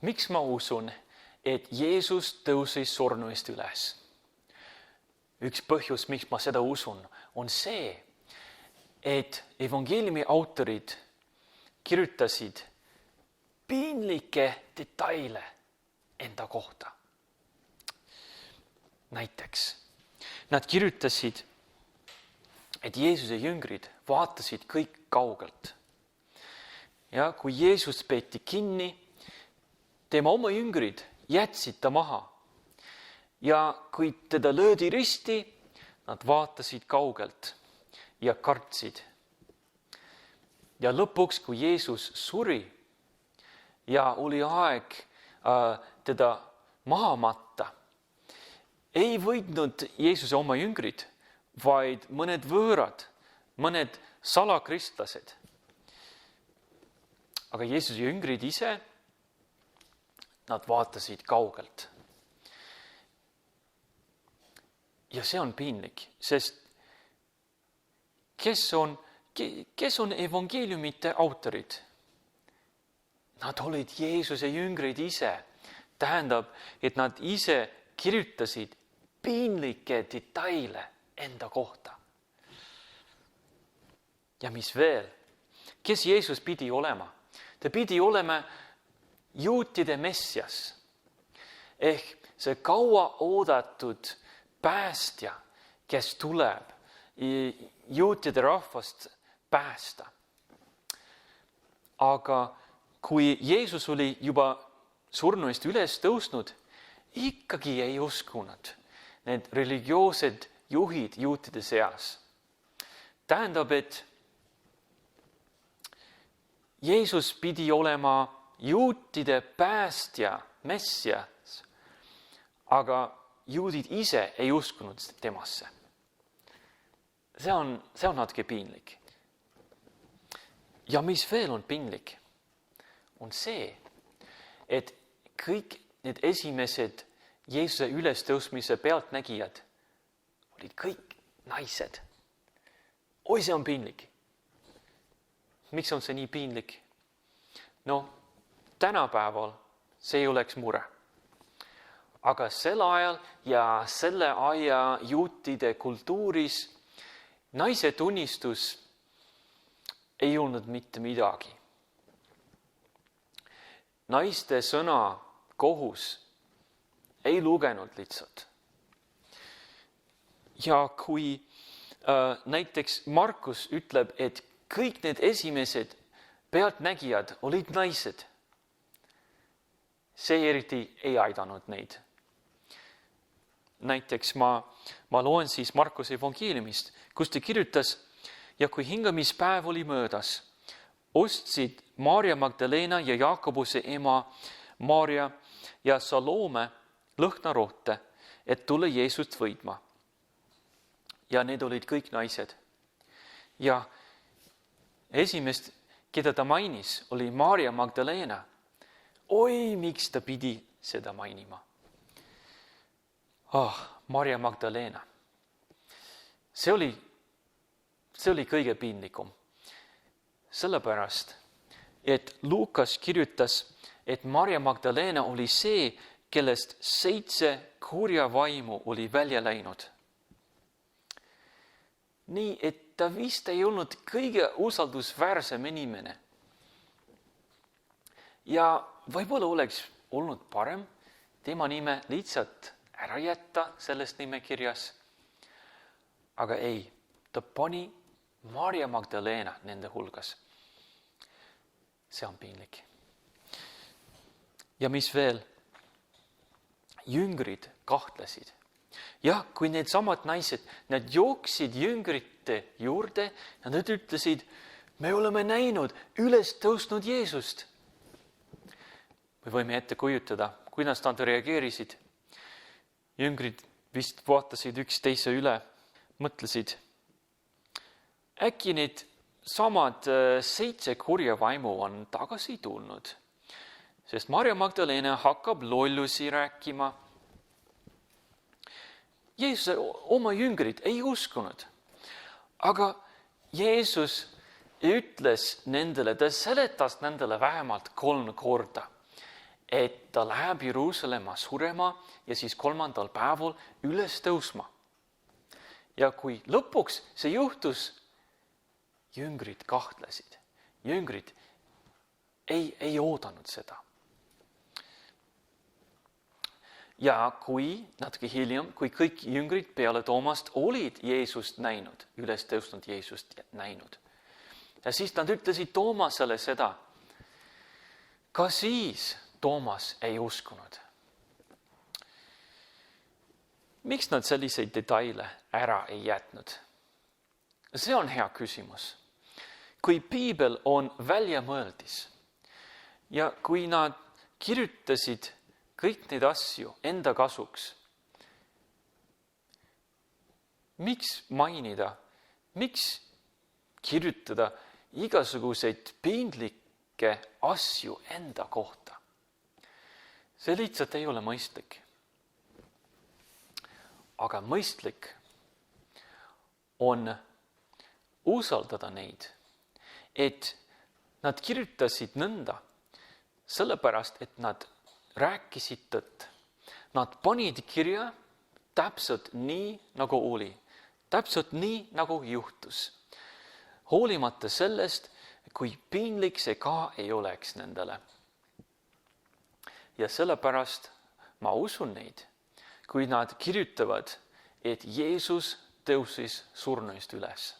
Miks ma usun, et Jeesus tõusis surnuist üles? Üks põhjus, miks ma seda usun, on see, et evangeeliumi autorid kirjutasid piinlikke detaile enda kohta. Näiteks, nad kirjutasid, et Jeesuse jüngrid vaatasid kõik kaugelt. Ja kui Jeesus peeti kinni, tema oma jüngrid jätsid ta maha. Ja kui teda löödi risti, nad vaatasid kaugelt ja kartsid. Ja lõpuks, kui Jeesus suri ja oli aeg teda maha matta, ei võitnud Jeesuse oma jüngrid, vaid mõned võõrad, mõned salakristlased. Aga Jeesuse jüngrid ise, nad vaatasid kaugelt. Ja see on piinlik, sest kes on evangeeliumite autorid? Nad olid Jeesuse jüngrid ise. Tähendab, et nad ise kirjutasid piinlikke detaile enda kohta. Ja mis veel? Kes Jeesus pidi olema? Ta pidi olema juutide messias. Ehk see kaua oodatud päästja, kes tuleb juutide rahvast päästa. Aga kui Jeesus oli juba surnuist üles tõusnud, ikkagi ei uskunud need religioossed juhid juutide seas. Tähendab, et Jeesus pidi olema juutide päästja, messias, aga juudid ise ei uskunud temasse. See on natuke piinlik. Ja mis veel on piinlik, on see, et kõik need esimesed Jeesuse ülestõusmise pealtnägijad olid kõik naised. Oi, see on piinlik. Miks on see nii piinlik? No, tänapäeval see ei oleks mure. Aga sel ajal ja selle aja juutide kultuuris naise tunnistus ei olnud mitte midagi. Naiste sõna kohus ei lugenud lihtsalt. Ja kui näiteks Markus ütleb, et kõik need esimesed pealtnägijad olid naised, see eriti ei aidanud neid. Näiteks ma loen siis Markuse evangeeliumist, kus ta kirjutas, ja kui hingamispäev oli möödas, ostsid Maarja Magdalena ja Jaakobuse ema Maarja ja Salome lõhnarohte, et tulla Jeesust võitma. Ja need olid kõik naised. Ja esimest, keda ta mainis, oli Maarja Magdalena. Oi, miks ta pidi seda mainima? Maarja Magdalena. See oli kõige piinlikum. Sellepärast, et Luukas kirjutas, et Maarja Magdalena oli see, kellest 7 kurja vaimu oli välja läinud. Nii, et ta vist ei olnud kõige usaldusväärsem inimene. Ja võib-olla oleks olnud parem tema nime lihtsalt ära jätta sellest nimekirjas. Aga ei, ta pani Maarja Magdalena nende hulgas. See on piinlik. Ja mis veel? Jüngrid kahtlesid. Ja kui need samad naised, nad jooksid jüngrite juurde ja nad ütlesid, me oleme näinud üles tõusnud Jeesust. Me võime ette kujutada, kuidas nad reageerisid. Jüngrid vist vaatasid üksteise üle, mõtlesid, äkki need samad 7 kurja vaimu on tagasi tulnud, sest Maarja Magdalena hakkab lollusi rääkima. Jeesuse oma jüngrid ei uskunud, aga Jeesus ütles nendele, ta seletas nendele vähemalt 3 korda, et ta läheb Jeruusalemma surema ja siis 3. päeval üles tõusma. Ja kui lõpuks see juhtus, jüngrid kahtlesid. Jüngrid ei oodanud seda. Ja kui natuke hiljem, kui kõik jüngrid peale Toomast olid Jeesust näinud, üles tõusnud Jeesust näinud, ja siis nad ütlesid Toomasele seda, ka siis Toomas ei uskunud. Miks nad selliseid detaile ära ei jätnud? See on hea küsimus. Kui piibel on väljamõeldis ja kui nad kirjutasid kõik neid asju enda kasuks, miks mainida, miks kirjutada igasuguseid piinlikke asju enda kohta? See lihtsalt ei ole mõistlik. Aga mõistlik on usaldada neid, et nad kirjutasid nõnda, sellepärast, et nad rääkisid tõtt. Nad panid kirja täpselt nii, nagu oli. Täpselt nii, nagu juhtus. Hoolimata sellest, kui piinlik see ka ei oleks nendele. Ja sellepärast ma usun neid, kui nad kirjutavad, et Jeesus tõusis surnuist üles.